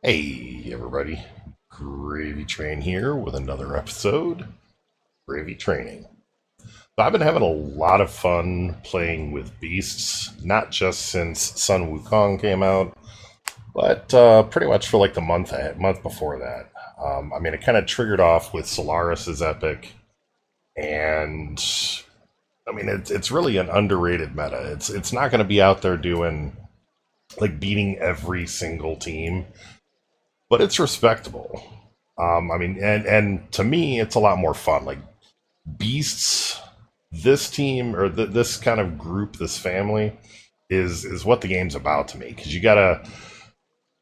Hey everybody, GravyTrain here with another episode, GravyTraining. So I've been having a lot of fun playing with beasts, not just since Sun Wukong came out, but pretty much for like the month before that. It kind of triggered off with Solaris's epic, and it's really an underrated meta. It's not going to be out there doing like beating every single team, but it's respectable. And to me, it's a lot more fun. Like beasts, this team or this kind of group, this family, is what the game's about to me. Because you gotta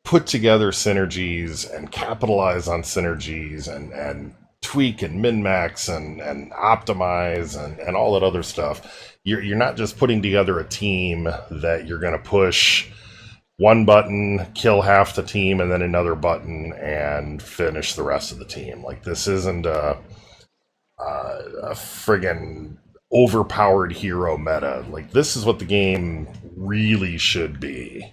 put together synergies and capitalize on synergies and tweak and min max and optimize and all that other stuff. You're not just putting together a team that you're gonna push one button, kill half the team, and then another button and finish the rest of the team. Like this isn't a friggin' overpowered hero meta. Like this is what the game really should be.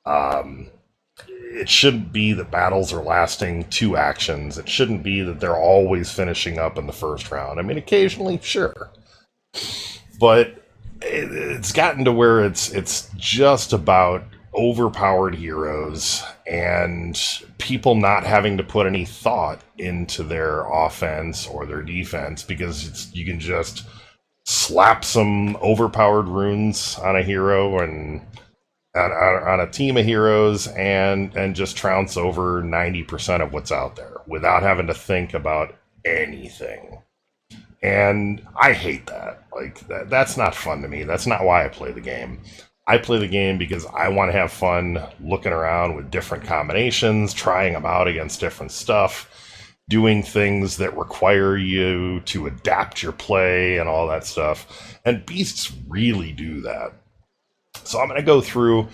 It shouldn't be that battles are lasting 2 actions. It shouldn't be that they're always finishing up in the first round. I mean, occasionally, sure, but it's gotten to where it's just about overpowered heroes and people not having to put any thought into their offense or their defense because you can just slap some overpowered runes on a hero and on a team of heroes and just trounce over 90% of what's out there without having to think about anything. And I hate that. Like that's not fun to me. That's not why I play the game. I play the game because I want to have fun looking around with different combinations, trying them out against different stuff, doing things that require you to adapt your play and all that stuff. And beasts really do that. So I'm going to go through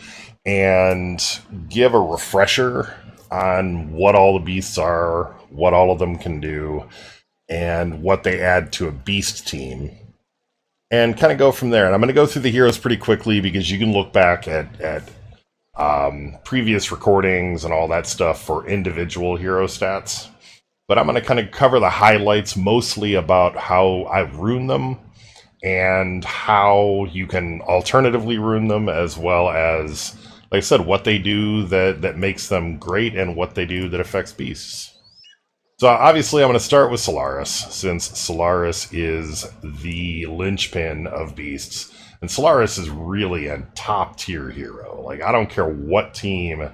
and give a refresher on what all the beasts are, what all of them can do, and what they add to a beast team, and kind of go from there. And I'm going to go through the heroes pretty quickly because you can look back at previous recordings and all that stuff for individual hero stats. But I'm going to kind of cover the highlights, mostly about how I rune them and how you can alternatively rune them, as well as, like I said, what they do that makes them great and what they do that affects beasts. So obviously I'm going to start with Solaris, since Solaris is the linchpin of beasts. And Solaris is really a top tier hero. Like I don't care what team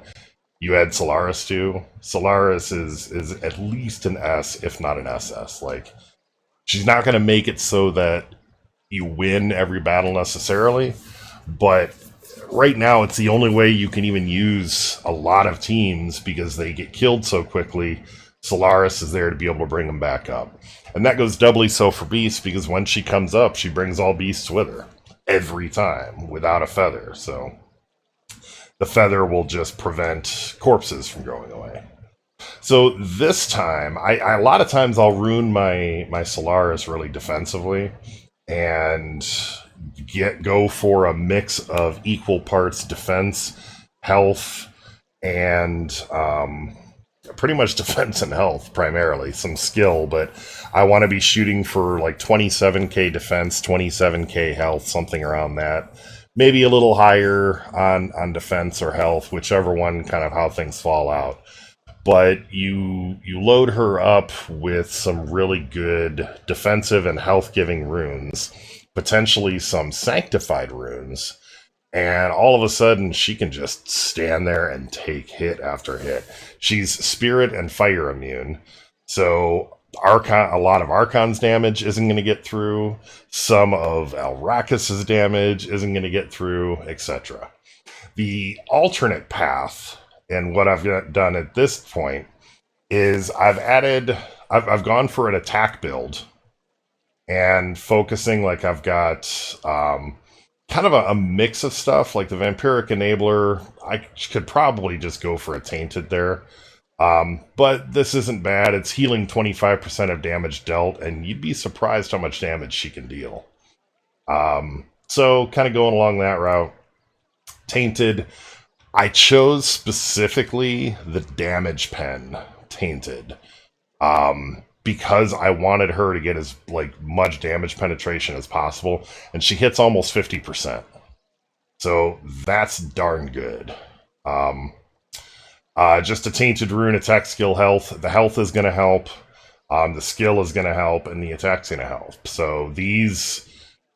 you add Solaris to, Solaris is at least an S, if not an SS. Like she's not going to make it so that you win every battle necessarily, but right now it's the only way you can even use a lot of teams because they get killed so quickly. Solaris is there to be able to bring them back up. And that goes doubly so for beasts because when she comes up, she brings all beasts with her. Every time, without a feather. So the feather will just prevent corpses from going away. So this time, I a lot of times I'll rune my Solaris really defensively and go for a mix of equal parts defense, health, and pretty much defense and health primarily, some skill, but I want to be shooting for like 27k defense, 27k health, something around that. Maybe a little higher on defense or health, whichever one, kind of how things fall out. But you load her up with some really good defensive and health giving runes, potentially some sanctified runes, and all of a sudden, she can just stand there and take hit after hit. She's spirit and fire immune. So a lot of Archon's damage isn't going to get through. Some of Alrakis's damage isn't going to get through, etc. The alternate path, and what I've done at this point, is I've gone for an attack build and focusing, like I've got kind of a mix of stuff, like the Vampiric Enabler. I could probably just go for a Tainted there. But this isn't bad. It's healing 25% of damage dealt, and you'd be surprised how much damage she can deal. So kind of going along that route. Tainted, I chose specifically the damage pen tainted. Because I wanted her to get as like much damage penetration as possible, and she hits almost 50%. So that's darn good. Um, just a tainted rune attack skill health. The health is going to help. The skill is going to help, and the attack's going to help. So these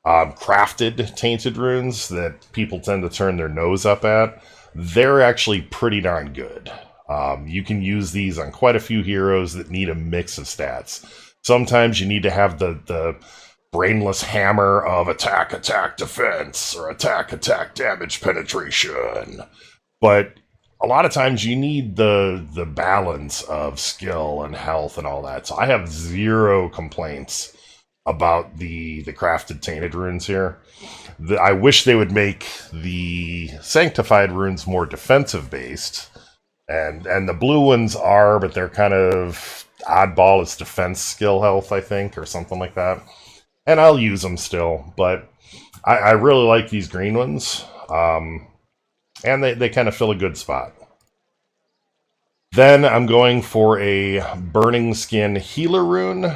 crafted tainted runes that people tend to turn their nose up at, they're actually pretty darn good. You can use these on quite a few heroes that need a mix of stats. Sometimes you need to have the brainless hammer of attack, attack, defense, or attack, attack, damage, penetration. But a lot of times you need the balance of skill and health and all that. So I have zero complaints about the crafted tainted runes here. I wish they would make the sanctified runes more defensive based. And the blue ones are, but they're kind of oddball. It's defense skill health, I think, or something like that. And I'll use them still, but I really like these green ones. And they kind of fill a good spot. Then I'm going for a Burning Skin Healer rune,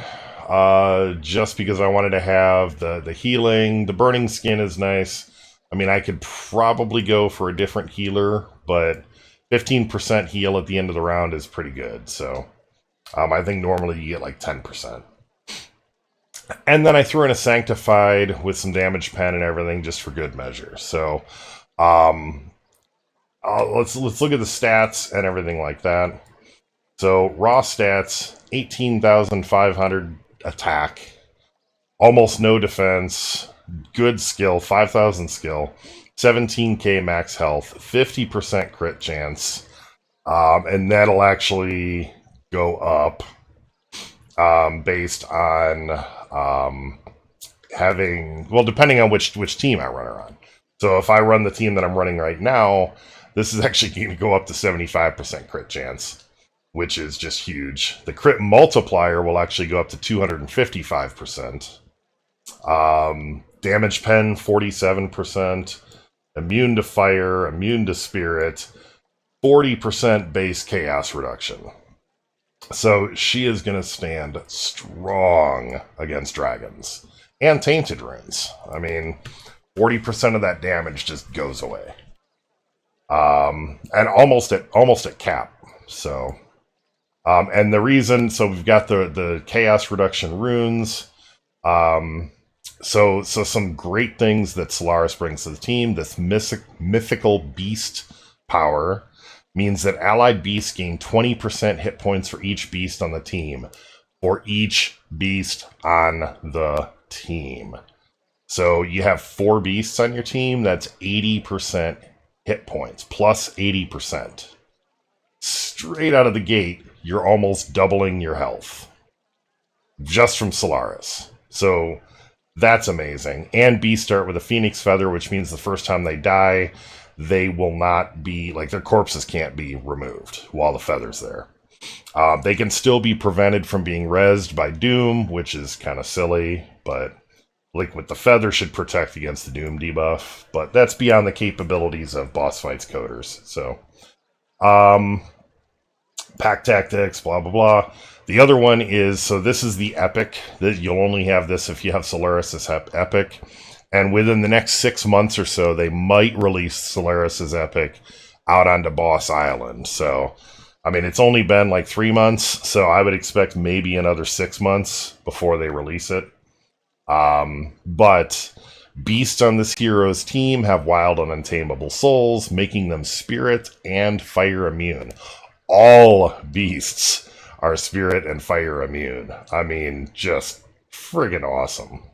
just because I wanted to have the healing. The Burning Skin is nice. I mean, I could probably go for a different healer, but 15% heal at the end of the round is pretty good. So I think normally you get like 10%. And then I threw in a Sanctified with some damage pen and everything just for good measure. So let's look at the stats and everything like that. So raw stats, 18,500 attack, almost no defense, good skill, 5,000 skill, 17k max health, 50% crit chance, and that'll actually go up based on having, well, depending on which team I run her on. So if I run the team that I'm running right now, this is actually going to go up to 75% crit chance, which is just huge. The crit multiplier will actually go up to 255%. Damage pen, 47%. Immune to fire, immune to spirit, 40% base chaos reduction. So she is going to stand strong against dragons and tainted runes. I mean, 40% of that damage just goes away, and almost at cap. So, and the reason, so we've got the chaos reduction runes. So some great things that Solaris brings to the team. This mythical beast power means that allied beasts gain 20% hit points for each beast on the team, or each beast on the team. So you have 4 beasts on your team, that's 80% hit points, plus 80%. Straight out of the gate, you're almost doubling your health. Just from Solaris. So that's amazing. And beasts start with a Phoenix Feather, which means the first time they die, they will not be, like, their corpses can't be removed while the feather's there. They can still be prevented from being rezzed by Doom, which is kind of silly, but Liquid the Feather should protect against the Doom debuff, but that's beyond the capabilities of boss fights coders. So, pack tactics, blah, blah, blah. The other one is, so this is the Epic. You'll only have this if you have Solaris' Epic. And within the next 6 months or so, they might release Solaris' Epic out onto Boss Island. So, I mean, it's only been like 3 months, so I would expect maybe another 6 months before they release it. But beasts on this hero's team have wild and untamable souls, making them spirit and fire immune. All beasts are spirit and fire immune. I mean, just friggin' awesome.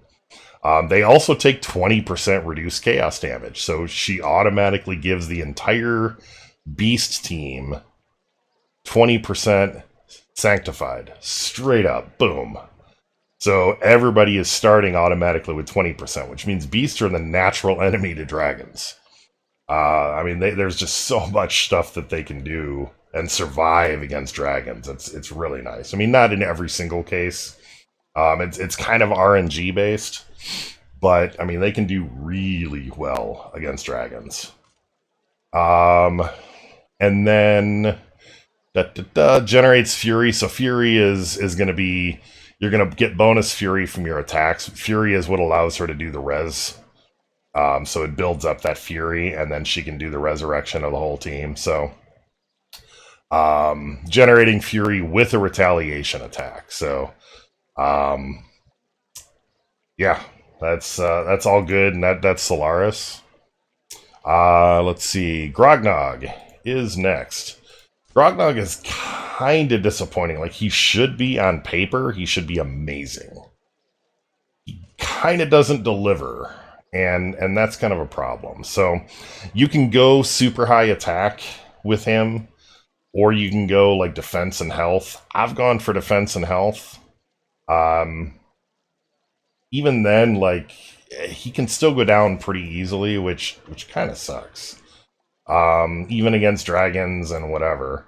They also take 20% reduced chaos damage, so she automatically gives the entire beast team 20% sanctified. Straight up, boom. So everybody is starting automatically with 20%, which means beasts are the natural enemy to dragons. I mean, there's just so much stuff that they can do and survive against dragons. It's really nice. I mean, not in every single case. It's kind of RNG based, but I mean, they can do really well against dragons. And then generates Fury. So Fury is going to be, you're going to get bonus Fury from your attacks. Fury is what allows her to do the res. So it builds up that Fury, and then she can do the resurrection of the whole team. So generating Fury with a retaliation attack. So yeah, that's all good, and that's Solaris. Let's see. Grognog is next. Grognog is kind of disappointing. Like, he should be on paper, he should be amazing. He kind of doesn't deliver, and that's kind of a problem. So you can go super high attack with him, or you can go like defense and health. I've gone for defense and health. Even then, like, he can still go down pretty easily, which kind of sucks. Even against dragons and whatever.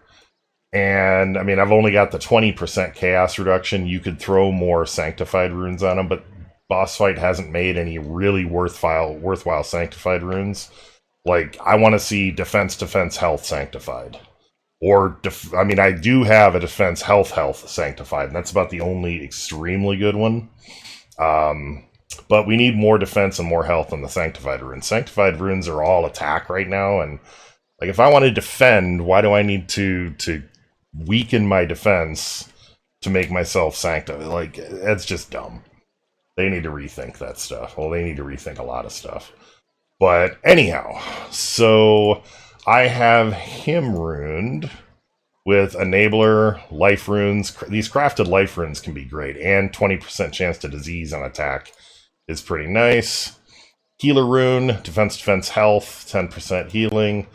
And I mean, I've only got the 20% chaos reduction. You could throw more sanctified runes on him, but boss fight hasn't made any really worthwhile sanctified runes. Like, I want to see defense, health sanctified. Or, I mean, I do have a defense, health sanctified, and that's about the only extremely good one. But we need more defense and more health on the sanctified runes. Sanctified runes are all attack right now, and like, if I want to defend, why do I need to weaken my defense to make myself sanctified? Like, that's just dumb. They need to rethink that stuff. Well, they need to rethink a lot of stuff. But anyhow, so I have him runed with enabler, life runes. These crafted life runes can be great, and 20% chance to disease on attack is pretty nice. Healer rune, defense, health, 10% healing.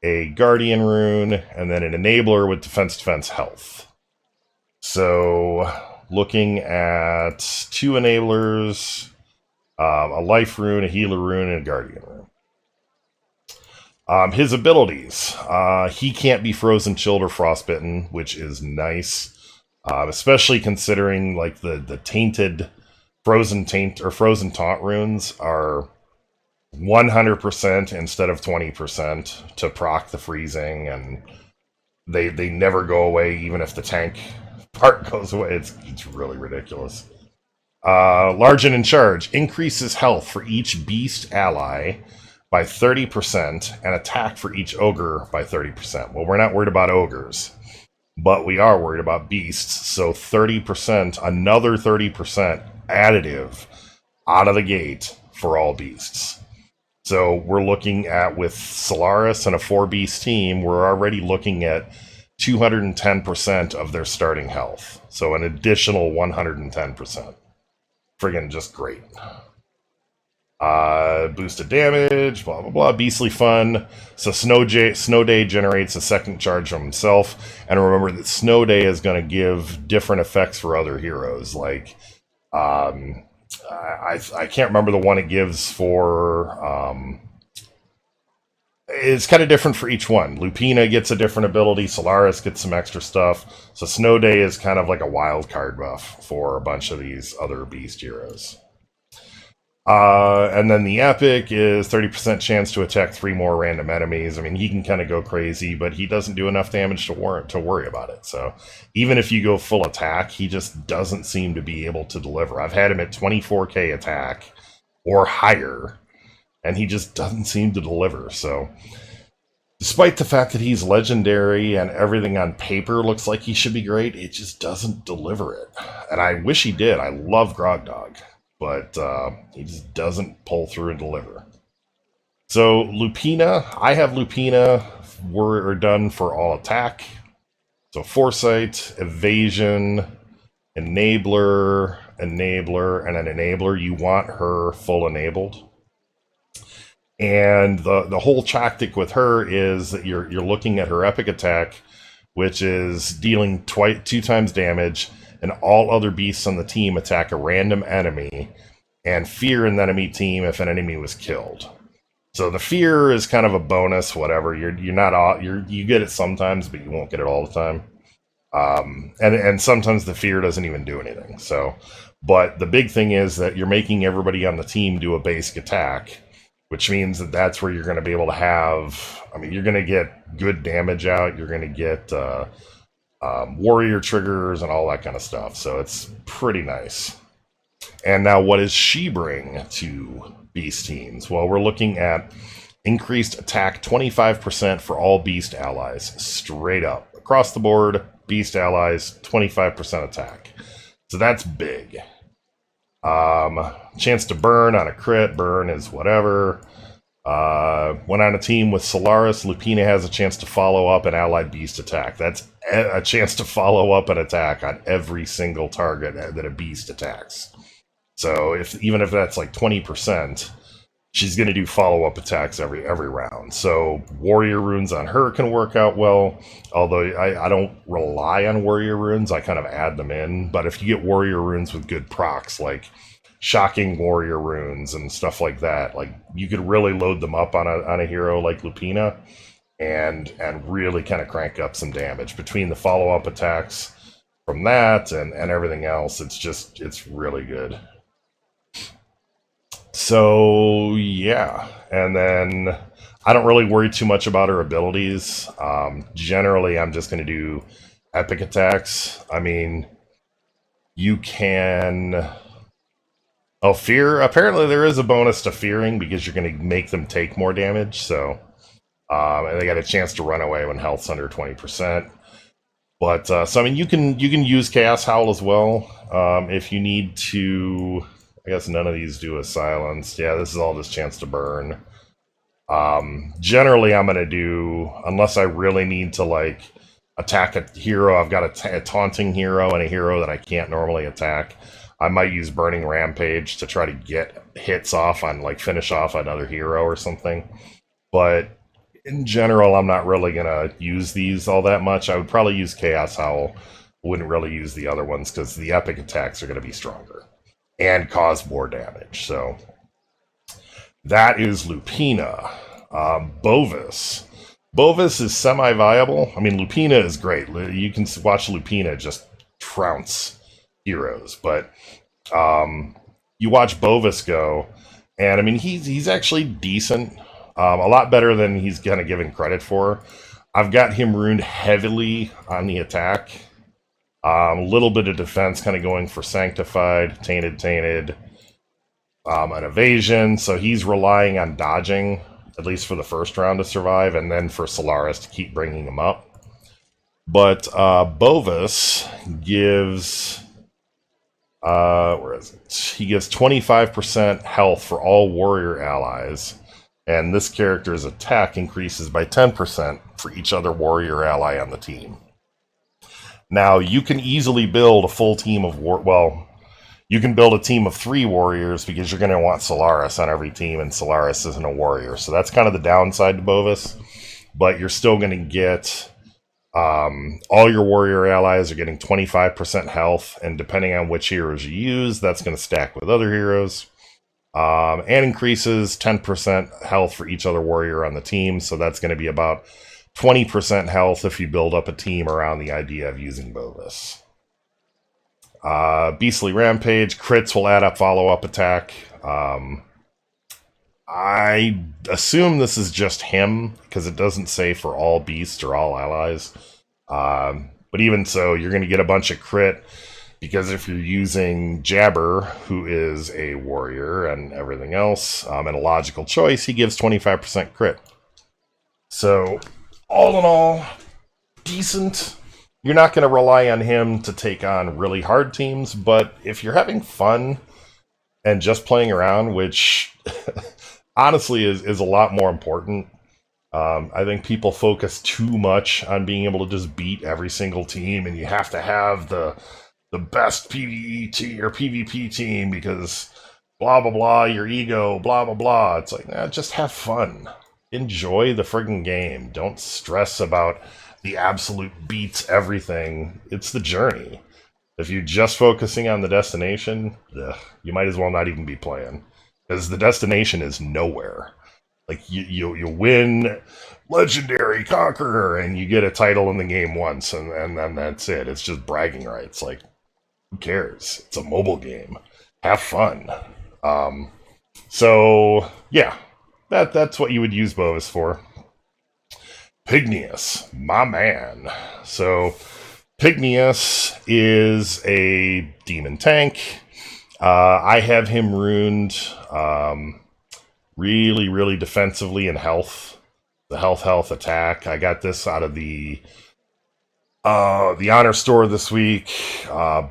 A guardian rune, and then an enabler with defense, health. So looking at 2 enablers, a life rune, a healer rune, and a guardian rune. His abilities. He can't be frozen, chilled, or frostbitten, which is nice. Especially considering like the tainted frozen taunt runes are 100% instead of 20% to proc the freezing, and they never go away even if the tank part goes away. It's really ridiculous. Large and in charge increases health for each beast ally by 30% and attack for each ogre by 30%. Well, we're not worried about ogres, but we are worried about beasts. So 30%, another 30% additive out of the gate for all beasts. So we're looking at, with Solaris and a 4-beast team, we're already looking at 210% of their starting health. So an additional 110%. Friggin' just great. Boosted damage, blah, blah, blah. Beastly fun. So Snow Day generates a second charge from himself. And remember that Snow Day is going to give different effects for other heroes. Like, I can't remember the one it gives for. It's kind of different for each one. Lupina gets a different ability. Solaris gets some extra stuff. So Snow Day is kind of like a wild card buff for a bunch of these other beast heroes. And then the epic is 30% chance to attack 3 more random enemies. I mean, he can kind of go crazy, but he doesn't do enough damage to worry about it. So even if you go full attack, he just doesn't seem to be able to deliver. I've had him at 24k attack or higher, and he just doesn't seem to deliver. So despite the fact that he's legendary and everything on paper looks like he should be great, it just doesn't deliver it. And I wish he did. I love Grognog, but he just doesn't pull through and deliver. So Lupina, I have Lupina. We're done for all attack. So Foresight, Evasion, Enabler, and an Enabler. You want her full enabled. And the whole tactic with her is that you're looking at her epic attack, which is dealing 2 times damage, and all other beasts on the team attack a random enemy and fear an enemy team if an enemy was killed. So the fear is kind of a bonus, whatever. You get it sometimes, but you won't get it all the time. And sometimes the fear doesn't even do anything. So, but the big thing is that you're making everybody on the team do a basic attack, which means that that's where you're going to be able to have, I mean, you're going to get good damage out. You're going to get warrior triggers and all that kind of stuff. So it's pretty nice. And now what does she bring to beast teams? Well, we're looking at increased attack 25% for all beast allies. Straight up. Across the board, beast allies, 25% attack. So that's big. Chance to burn on a crit. Burn is whatever. When on a team with Solaris, Lupina has a chance to follow up an allied beast attack. That's a chance to follow up an attack on every single target that a beast attacks. So even if that's like 20%, she's going to do follow-up attacks every round. So warrior runes on her can work out well, although I don't rely on warrior runes. I kind of add them in. But if you get warrior runes with good procs, like shocking warrior runes and stuff like that, like you could really load them up on a hero like Lupina and really kind of crank up some damage. Between the follow-up attacks from that and everything else, it's really good. So, yeah. And then I don't really worry too much about her abilities. Generally, I'm just going to do epic attacks. I mean, you can... Oh, fear. Apparently, there is a bonus to fearing because you're going to make them take more damage. So, and they got a chance to run away when health's under 20%. But, so, I mean, you can use Chaos Howl as well if you need to... I guess none of these do a silence. Yeah, this is all just chance to burn. Generally, I'm going to do, unless I really need to, like, attack a hero. I've got a taunting hero and a hero that I can't normally attack. I might use Burning Rampage to try to get hits off on, like, finish off another hero or something. But in general, I'm not really going to use these all that much. I would probably use Chaos Howl. Wouldn't really use the other ones because the epic attacks are going to be stronger and cause more damage. So that is Lupina. Bovis. Bovis is semi-viable. I mean, Lupina is great. You can watch Lupina just trounce heroes. But you watch Bovis go, and I mean, he's actually decent. A lot better than he's kind of given credit for. I've got him runed heavily on the attack. A little bit of defense kind of going for Sanctified, Tainted, an evasion. So he's relying on dodging, at least for the first round to survive, and then for Solaris to keep bringing him up. But Bovis gives... where is it? He gives 25% health for all warrior allies, and this character's attack increases by 10% for each other warrior ally on the team. Now, you can easily build a full team of you can build a team of 3 warriors because you're going to want Solaris on every team, and Solaris isn't a warrior. So that's kind of the downside to Bovis. But you're still going to get... all your warrior allies are getting 25% health, and depending on which heroes you use, that's going to stack with other heroes. And increases 10% health for each other warrior on the team, so that's going to be about 20% health if you build up a team around the idea of using Bovis. Beastly Rampage, crits will add up follow-up attack. I assume this is just him, because it doesn't say for all beasts or all allies. But even so, you're going to get a bunch of crit, because if you're using Jabber, who is a warrior and everything else, and a logical choice, he gives 25% crit. So, all in all, decent. You're not going to rely on him to take on really hard teams, but if you're having fun and just playing around, which honestly is a lot more important. I think people focus too much on being able to just beat every single team, and you have to have the best PvE or PvP team because blah, blah, blah, your ego, blah, blah, blah. It's like, just have fun. Enjoy the friggin' game. Don't stress about the absolute beats everything. It's the journey. If you're just focusing on the destination, you might as well not even be playing. Because the destination is nowhere. Like, you win Legendary Conqueror, and you get a title in the game once, and then that's it. It's just bragging rights. Like, who cares? It's a mobile game. Have fun. So, yeah. that's what you would use Bovis for. Pygmies, my man. So Pygmies is a demon tank. I have him ruined really, really defensively in health. The health attack. I got this out of the honor store this week.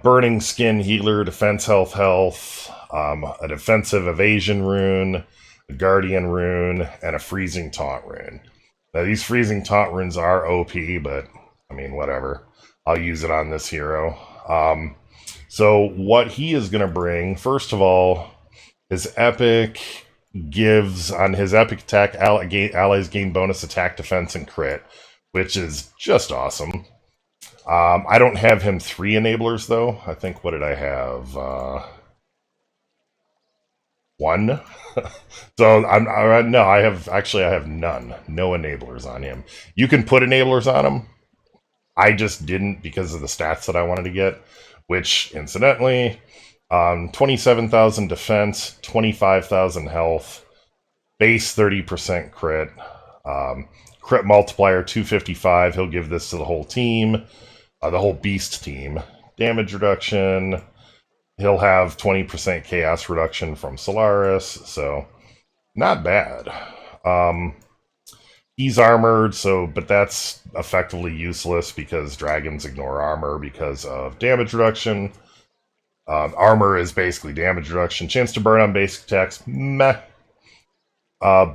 Burning skin healer, defense health, a defensive evasion rune, a guardian rune, and a freezing taunt rune. Now these freezing taunt runes are OP, but I mean whatever. I'll use it on this hero. So what he is going to bring, first of all, his epic gives on his epic attack, allies gain bonus attack, defense, and crit, which is just awesome. I don't have him 3 enablers though. I think, what did I have? 1. So I have none. No enablers on him. You can put enablers on him. I just didn't because of the stats that I wanted to get, which incidentally, 27,000 defense, 25,000 health, base 30% crit, crit multiplier 255. He'll give this to the whole team, the whole beast team. Damage reduction. He'll have 20% chaos reduction from Solaris, so not bad. He's armored, but that's effectively useless because dragons ignore armor because of damage reduction. Armor is basically damage reduction. Chance to burn on basic attacks, meh.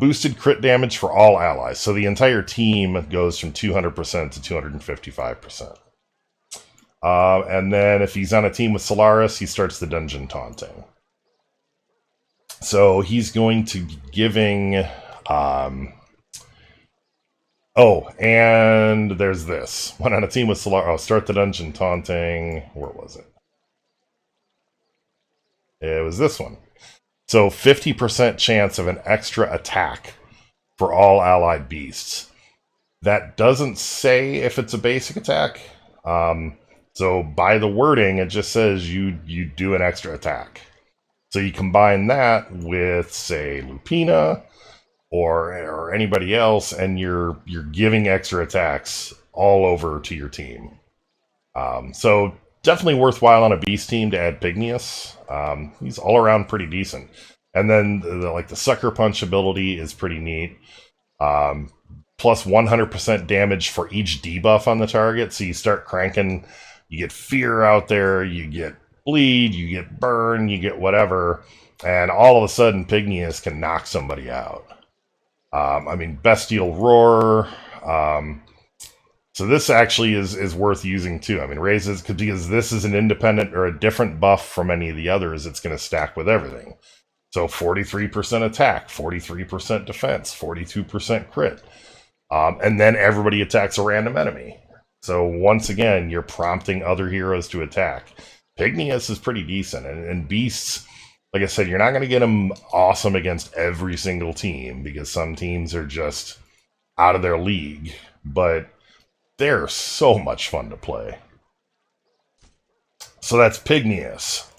Boosted crit damage for all allies, so the entire team goes from 200% to 255%. And then if he's on a team with Solaris, he starts the dungeon taunting. So he's going to be giving... Oh, and there's this. When on a team with Solaris... start the dungeon taunting... Where was it? It was this one. So 50% chance of an extra attack for all allied beasts. That doesn't say if it's a basic attack. So by the wording, it just says you do an extra attack. So you combine that with, say, Lupina or anybody else, and you're giving extra attacks all over to your team. So definitely worthwhile on a beast team to add Pygmies. He's all around pretty decent. And then the Sucker Punch ability is pretty neat. Plus 100% damage for each debuff on the target. So you start cranking... You get fear out there, you get bleed, you get burn, you get whatever, and all of a sudden Pygmies can knock somebody out. Bastille Roar. So this actually is worth using too. Raises, because this is an independent or a different buff from any of the others, it's going to stack with everything. So 43% attack, 43% defense, 42% crit. And then everybody attacks a random enemy. So once again, you're prompting other heroes to attack. Pygmies is pretty decent. And beasts, like I said, you're not going to get them awesome against every single team because some teams are just out of their league. But they're so much fun to play. So that's Pygmies.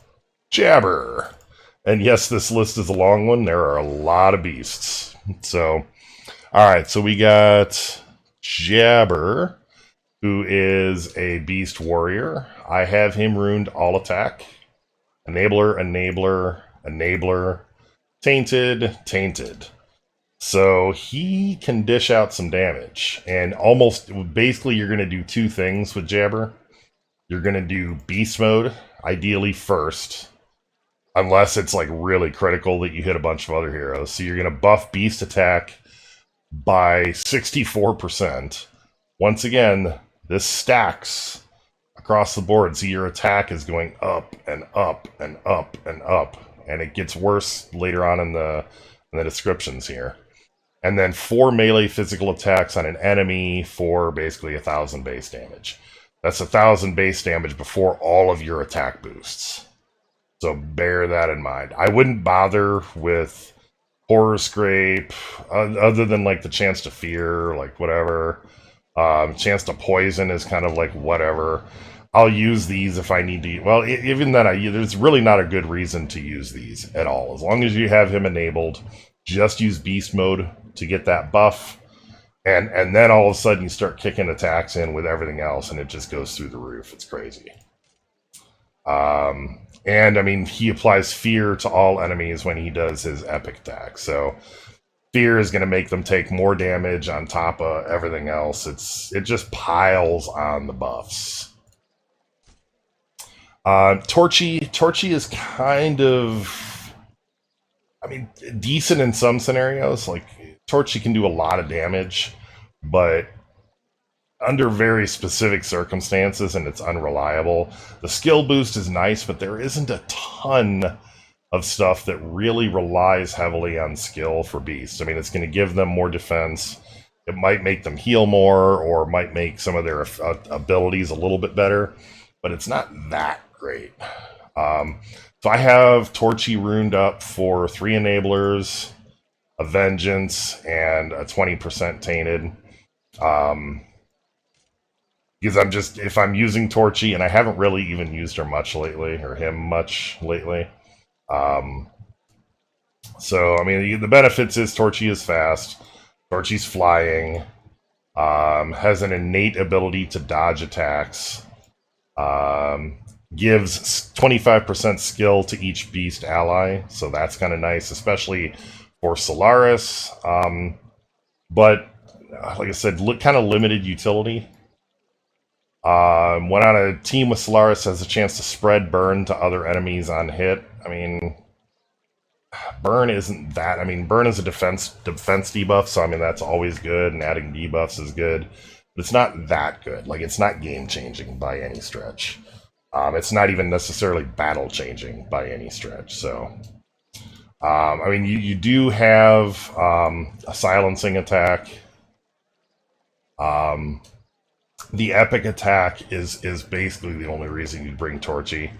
Jabber. And yes, this list is a long one. There are a lot of beasts. So, alright, so we got Jabber, who is a beast warrior. I have him ruined all attack. Enabler, tainted. So he can dish out some damage. And basically you're going to do 2 things with Jabber. You're going to do beast mode, ideally first. Unless it's really critical that you hit a bunch of other heroes. So you're going to buff beast attack by 64%. Once again, this stacks across the board, so your attack is going up and up and up and up, and it gets worse later on in the descriptions here. And then 4 melee physical attacks on an enemy for basically 1,000 base damage. That's 1,000 base damage before all of your attack boosts. So bear that in mind. I wouldn't bother with Horror Scrape, other than the chance to fear, whatever. Chance to poison is kind of whatever. I'll use these if I need to. Well, even then, there's really not a good reason to use these at all. As long as you have him enabled, just use beast mode to get that buff, and then all of a sudden you start kicking attacks in with everything else, and it just goes through the roof. It's crazy. And I mean, he applies fear to all enemies when he does his epic attack. So fear is going to make them take more damage on top of everything else. It just piles on the buffs. Torchy is kind of, I mean, decent in some scenarios. Like, Torchy can do a lot of damage, but under very specific circumstances, and it's unreliable. The skill boost is nice, but there isn't a ton of stuff that really relies heavily on skill for beasts. I mean, it's going to give them more defense. It might make them heal more, or might make some of their abilities a little bit better, but it's not that great. So I have Torchy runed up for 3 enablers, a vengeance, and a 20% tainted. Because if I'm using Torchy, and I haven't really even used her much lately, or him much lately. So, I mean, the benefits is Torchy is fast, Torchy's flying, has an innate ability to dodge attacks, gives 25% skill to each beast ally, so that's kind of nice, especially for Solaris. But, like I said, kind of limited utility. When on a team with Solaris, has a chance to spread burn to other enemies on hit. I mean, burn isn't that. I mean, burn is a defense debuff, so I mean that's always good, and adding debuffs is good. But it's not that good. Like, it's not game changing by any stretch. It's not even necessarily battle changing by any stretch. So, I mean, you do have a silencing attack. The epic attack is basically the only reason you bring Torchy,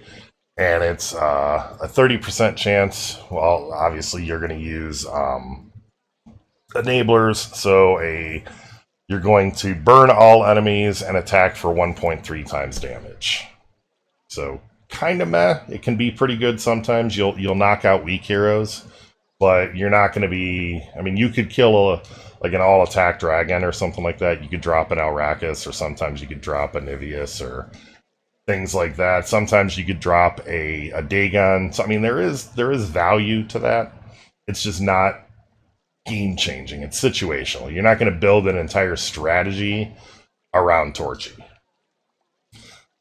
and it's a 30% chance. Well, obviously you're going to use enablers, so you're going to burn all enemies and attack for 1.3 times damage. So kind of meh. It can be pretty good sometimes. You'll knock out weak heroes, but you're not going to be. I mean, you could kill like an all-attack dragon or something like that. You could drop an Alrakis, or sometimes you could drop a Niveus or things like that. Sometimes you could drop a Dagon. So, I mean, there is value to that. It's just not game-changing. It's situational. You're not going to build an entire strategy around Torchy.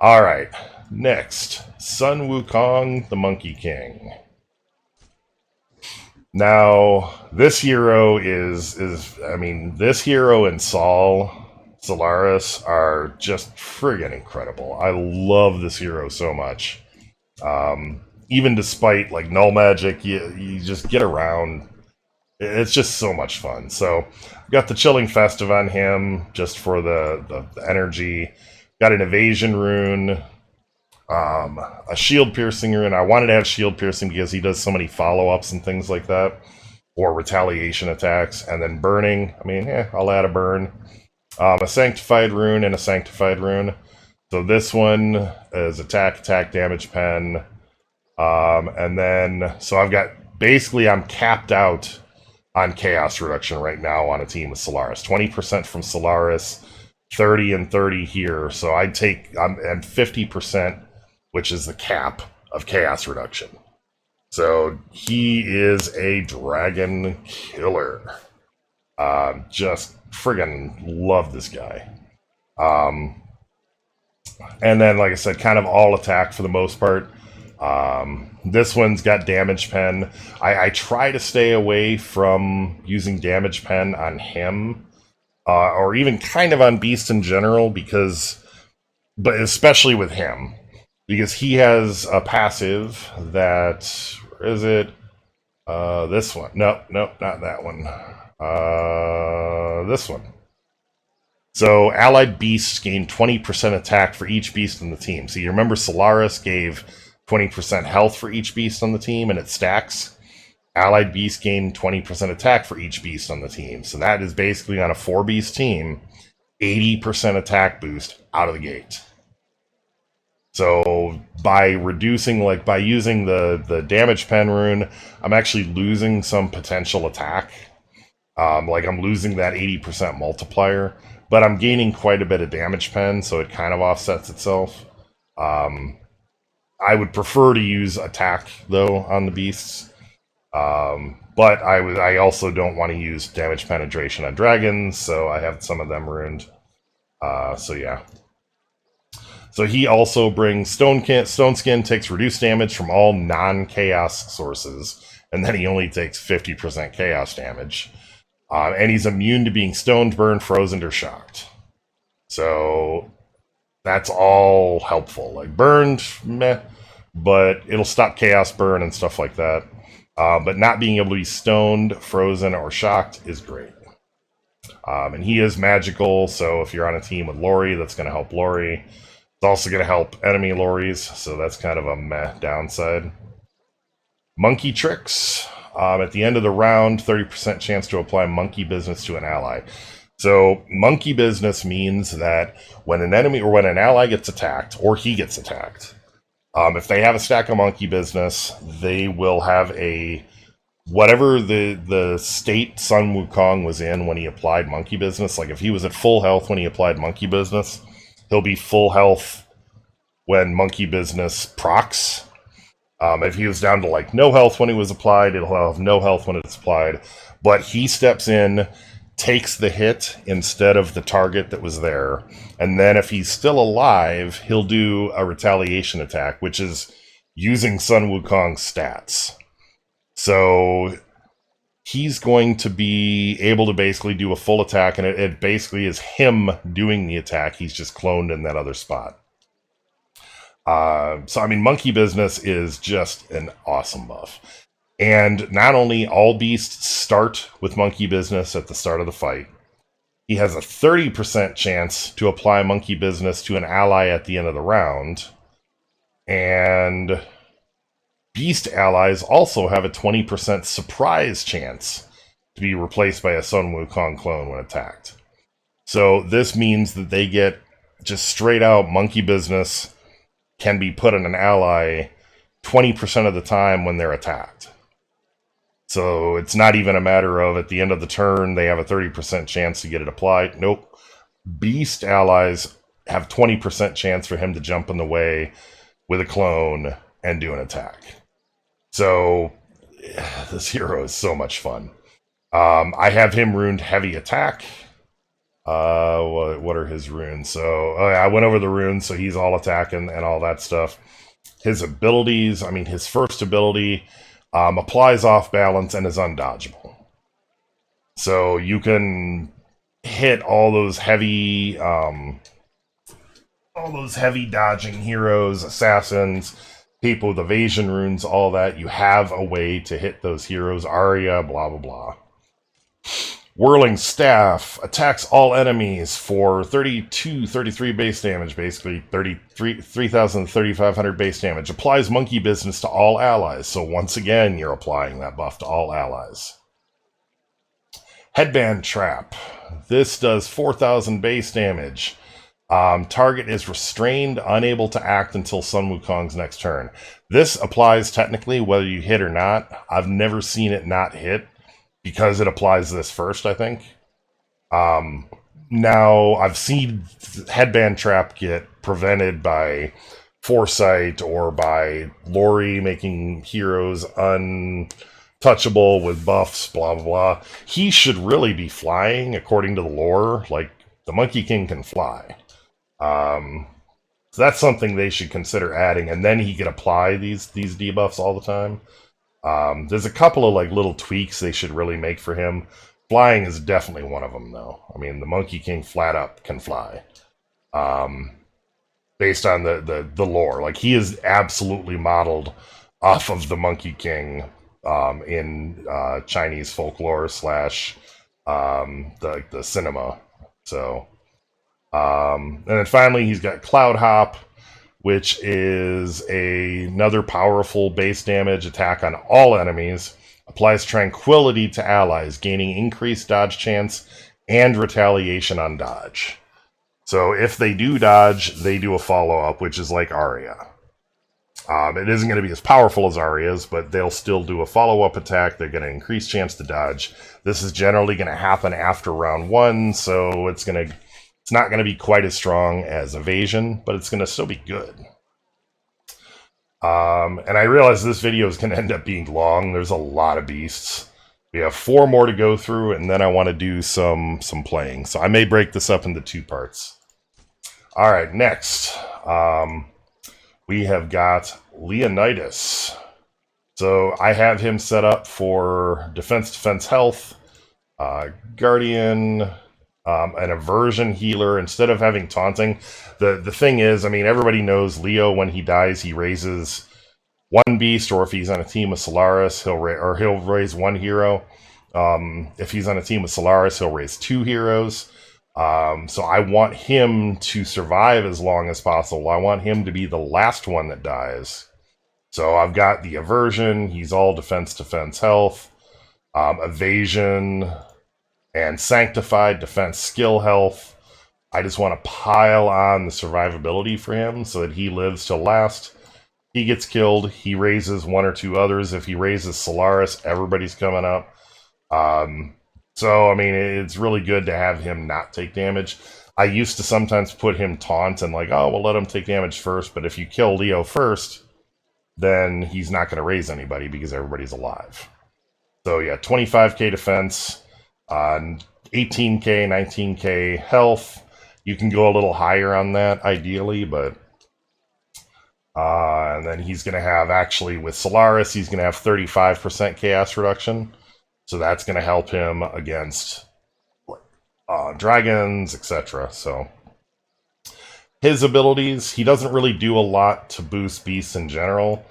All right, next. Sun Wukong, the Monkey King. Now, this hero is I mean, this hero and Solaris are just friggin' incredible. I love this hero so much. Even despite, like, null magic, you just get around. It's just so much fun. So, got the Chilling Festive on him, just for the energy. Got an evasion rune. A shield piercing rune. I wanted to have shield piercing because he does so many follow-ups and things like that, or retaliation attacks. And then burning, I mean, I'll add a burn. A sanctified rune and a sanctified rune. So this one is attack damage pen. And then, so I've got, basically I'm capped out on chaos reduction right now on a team with Solaris. 20% from Solaris, 30 and 30 here. So I'd take, I'm at 50%, which is the cap of chaos reduction. So he is a dragon killer. Just friggin' love this guy. And then, like I said, kind of all attack for the most part. This one's got damage pen. I try to stay away from using damage pen on him, or even kind of on Beast in general, but especially with him. Because he has a passive that, where is it? This one. Nope, not that one. This one. So, allied beasts gain 20% attack for each beast on the team. So you remember Solaris gave 20% health for each beast on the team, and it stacks. Allied beasts gain 20% attack for each beast on the team. So that is basically, on a 4-beast team, 80% attack boost out of the gate. So by reducing, like by using the damage pen rune, I'm actually losing some potential attack. Like I'm losing that 80% multiplier, but I'm gaining quite a bit of damage pen, so it kind of offsets itself. I would prefer to use attack though on the beasts, but I also don't want to use damage penetration on dragons, so I have some of them ruined. So yeah. So he also brings Stone Skin takes reduced damage from all non-chaos sources, and then he only takes 50% chaos damage. And he's immune to being stoned, burned, frozen, or shocked. So that's all helpful. Like burned, meh, but it'll stop chaos burn and stuff like that. But not being able to be stoned, frozen, or shocked is great. And he is magical, so if you're on a team with Lori, that's going to help Lori. It's also going to help enemy Loris, so that's kind of a meh downside. Monkey Tricks. At the end of the round, 30% chance to apply Monkey Business to an ally. So Monkey Business means that when an enemy or when an ally gets attacked, or he gets attacked, if they have a stack of Monkey Business, they will have a... whatever the state Sun Wukong was in when he applied Monkey Business, like if he was at full health when he applied Monkey Business, he'll be full health when Monkey Business procs. If he was down to like no health when he was applied, it'll have no health when it's applied. But he steps in, takes the hit instead of the target that was there. And then if he's still alive, he'll do a retaliation attack, which is using Sun Wukong's stats. So he's going to be able to basically do a full attack, and it basically is him doing the attack. He's just cloned in that other spot. So, I mean, Monkey Business is just an awesome buff. And not only all beasts start with Monkey Business at the start of the fight, he has a 30% chance to apply Monkey Business to an ally at the end of the round. And beast allies also have a 20% surprise chance to be replaced by a Sun Wukong clone when attacked. So this means that they get just straight out Monkey Business can be put on an ally 20% of the time when they're attacked. So it's not even a matter of at the end of the turn they have a 30% chance to get it applied. Nope. Beast allies have 20% chance for him to jump in the way with a clone and do an attack. So this hero is so much fun. I have him runed heavy attack. What are his runes? So I went over the runes, so he's all attacking and all that stuff. His abilities, I mean, his first ability applies off balance and is undodgeable. So you can hit all those heavy dodging heroes, assassins, people with evasion runes, all that. You have a way to hit those heroes. Arya, blah, blah, blah. Whirling Staff attacks all enemies for 33 base damage, basically 3,000 to 3,500 base damage. Applies Monkey Business to all allies. So once again, you're applying that buff to all allies. Headband Trap. This does 4,000 base damage. Target is restrained, unable to act until Sun Wukong's next turn. This applies technically whether you hit or not. I've never seen it not hit, because it applies this first, I think. Now, I've seen Headband Trap get prevented by Foresight or by Lori making heroes untouchable with buffs, blah, blah, blah. He should really be flying, according to the lore. Like, the Monkey King can fly. So that's something they should consider adding, and then he can apply these debuffs all the time. There's a couple of like little tweaks they should really make for him. Flying is definitely one of them, though. I mean, the Monkey King flat up can fly. Based on the lore. Like, he is absolutely modeled off of the Monkey King in Chinese folklore / the cinema. So, and then finally he's got Cloudhop, which is another powerful base damage attack on all enemies. Applies Tranquility to allies, gaining increased dodge chance and retaliation on dodge. So if they do dodge, they do a follow-up, which is like Arya. It isn't going to be as powerful as Arya's, but they'll still do a follow-up attack. They're going to increase chance to dodge. This is generally going to happen after round 1, so it's not going to be quite as strong as evasion, but it's going to still be good. And I realize this video is going to end up being long. There's a lot of beasts. We have 4 more to go through, and then I want to do some playing. So I may break this up into 2 parts. All right, next. We have got Leonidas. So I have him set up for defense, health, guardian, an aversion healer instead of having taunting. The thing is, I mean, everybody knows Leo, when he dies, he raises 1 beast, or if he's on a team with Solaris, he'll raise 1 hero. If he's on a team with Solaris, he'll raise 2 heroes. So I want him to survive as long as possible. I want him to be the last one that dies. So I've got the aversion. He's all defense, health, evasion, and sanctified defense skill health. I just want to pile on the survivability for him so that he lives till last. He gets killed. He raises 1 or 2 others. If he raises Solaris, everybody's coming up. So, I mean, it's really good to have him not take damage. I used to sometimes put him taunt and like, oh, we'll let him take damage first. But if you kill Leo first, then he's not going to raise anybody because everybody's alive. So, yeah, 25k defense, 18k, 19k health. You can go a little higher on that, ideally, but... and then he's going to have, actually, with Solaris, he's going to have 35% chaos reduction. So that's going to help him against dragons, etc. So his abilities, he doesn't really do a lot to boost beasts in general.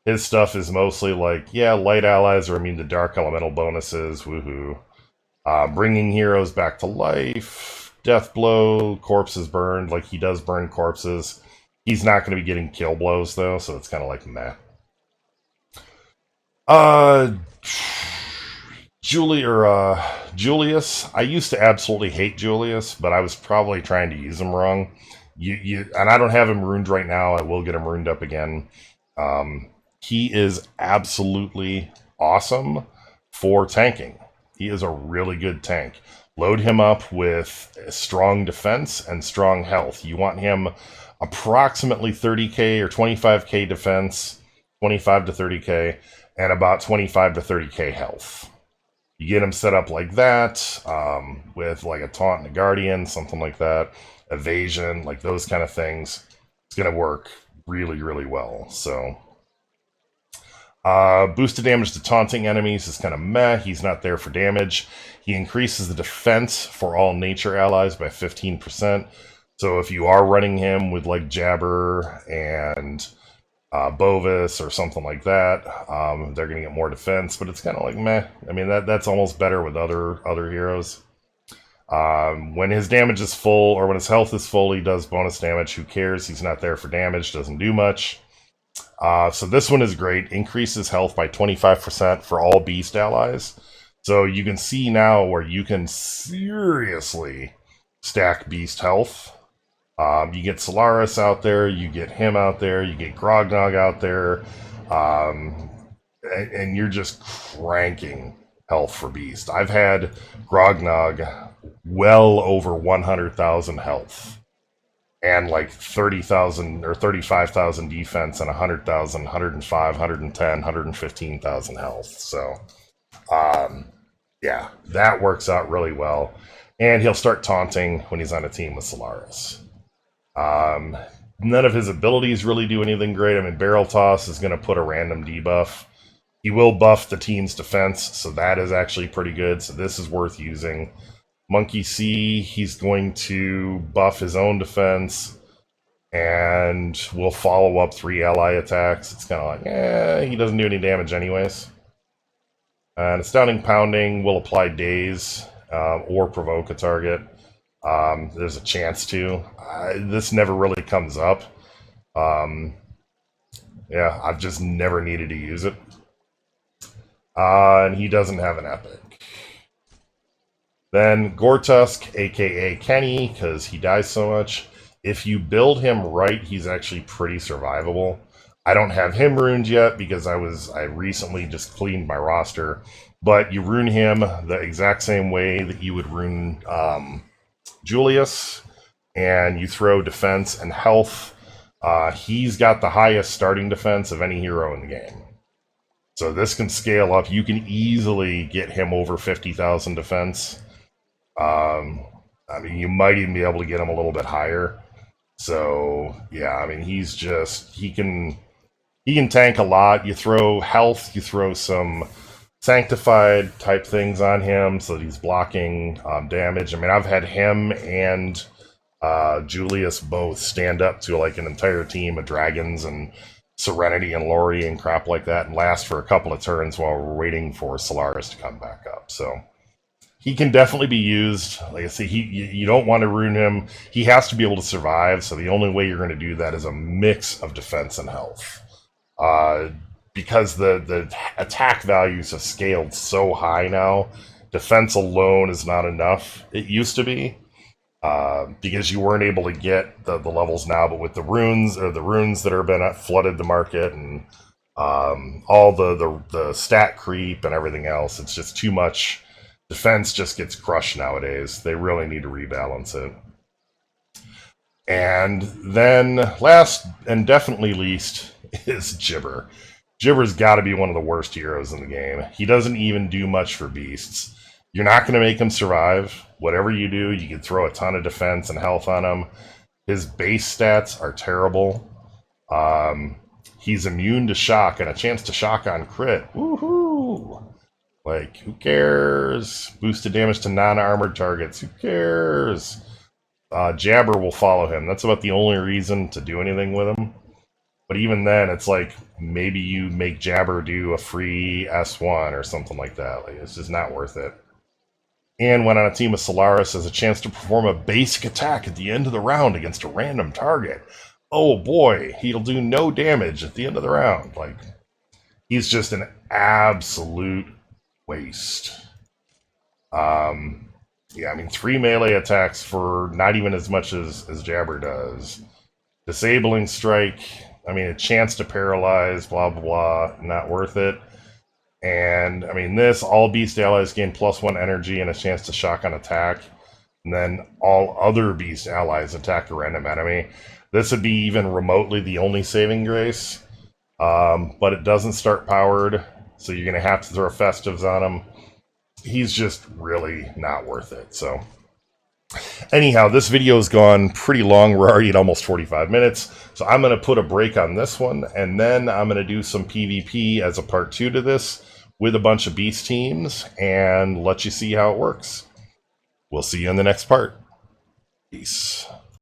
His stuff is mostly like, yeah, light allies are immune to dark elemental bonuses, woohoo. Bringing heroes back to life, death blow, corpses burned, like he does burn corpses. He's not going to be getting kill blows, though, so it's kind of like meh. Julius. I used to absolutely hate Julius, but I was probably trying to use him wrong. And I don't have him ruined right now. I will get him ruined up again. He is absolutely awesome for tanking. He is a really good tank. Load him up with strong defense and strong health. You want him approximately 30k or 25k defense, 25 to 30k, and about 25 to 30k health. You get him set up like that, with like a taunt and a guardian, something like that, evasion, like those kind of things. It's going to work really, really well. So, boosted damage to taunting enemies is kind of meh. He's not there for damage. He increases the defense for all nature allies by 15%. So if you are running him with like Jabber and Bovis or something like that, they're going to get more defense, but it's kind of like meh. I mean, that's almost better with other heroes. When his damage is full, or when his health is full, he does bonus damage. Who cares? He's not there for damage, doesn't do much. So this one is great. Increases health by 25% for all beast allies. So you can see now where you can seriously stack beast health. You get Solaris out there, you get him out there, you get Grognog out there, and you're just cranking health for beast. I've had Grognog well over 100,000 health, and like 30,000 or 35,000 defense, and 100,000, 105, 110, 115,000 health. So, yeah, that works out really well. And he'll start taunting when he's on a team with Solaris. None of his abilities really do anything great. I mean, Barrel Toss is going to put a random debuff. He will buff the team's defense, so that is actually pretty good. So this is worth using. Monkey C, he's going to buff his own defense, and will follow up 3 ally attacks. It's kind of like, he doesn't do any damage anyways. And Astounding Pounding will apply daze, or provoke a target. There's a chance to. This never really comes up. Yeah, I've just never needed to use it. And he doesn't have an epic. Then Gore Tusk, aka Kenny, because he dies so much. If you build him right, he's actually pretty survivable. I don't have him ruined yet because I recently just cleaned my roster. But you rune him the exact same way that you would rune Julius, and you throw defense and health. He's got the highest starting defense of any hero in the game. So this can scale up. You can easily get him over 50,000 defense. I mean, you might even be able to get him a little bit higher. So, yeah, I mean, he can tank a lot. You throw health, you throw some sanctified type things on him so that he's blocking damage. I mean, I've had him and Julius both stand up to like an entire team of dragons and Serenity and Lori and crap like that and last for a couple of turns while we're waiting for Solaris to come back up. So he can definitely be used. Like I say, you don't want to ruin him. He has to be able to survive, so the only way you're going to do that is a mix of defense and health. Because the attack values have scaled so high now, defense alone is not enough. It used to be. Because you weren't able to get the levels now, but with the runes that have been flooded the market and all the stat creep and everything else, it's just too much. Defense just gets crushed nowadays. They really need to rebalance it. And then last and definitely least is Gibber. Gibber's got to be one of the worst heroes in the game. He doesn't even do much for beasts. You're not going to make him survive. Whatever you do, you can throw a ton of defense and health on him. His base stats are terrible. He's immune to shock and a chance to shock on crit. Woohoo! Like, who cares? Boosted damage to non-armored targets. Who cares? Jabber will follow him. That's about the only reason to do anything with him. But even then, it's like, maybe you make Jabber do a free S1 or something like that. Like, it's just not worth it. And when on a team with Solaris, has a chance to perform a basic attack at the end of the round against a random target. Oh boy, he'll do no damage at the end of the round. Like, he's just an absolute waste. Yeah, I mean, 3 melee attacks for not even as much as Jabber does. Disabling strike, I mean, a chance to paralyze, blah, blah, blah, not worth it. And, I mean, this, all beast allies gain +1 energy and a chance to shock on attack. And then all other beast allies attack a random enemy. This would be even remotely the only saving grace. But it doesn't start powered, so you're going to have to throw festives on him. He's just really not worth it, so... Anyhow, this video has gone pretty long. We're already at almost 45 minutes. So I'm going to put a break on this one, and then I'm going to do some PvP as a part 2 to this with a bunch of beast teams and let you see how it works. We'll see you in the next part. Peace.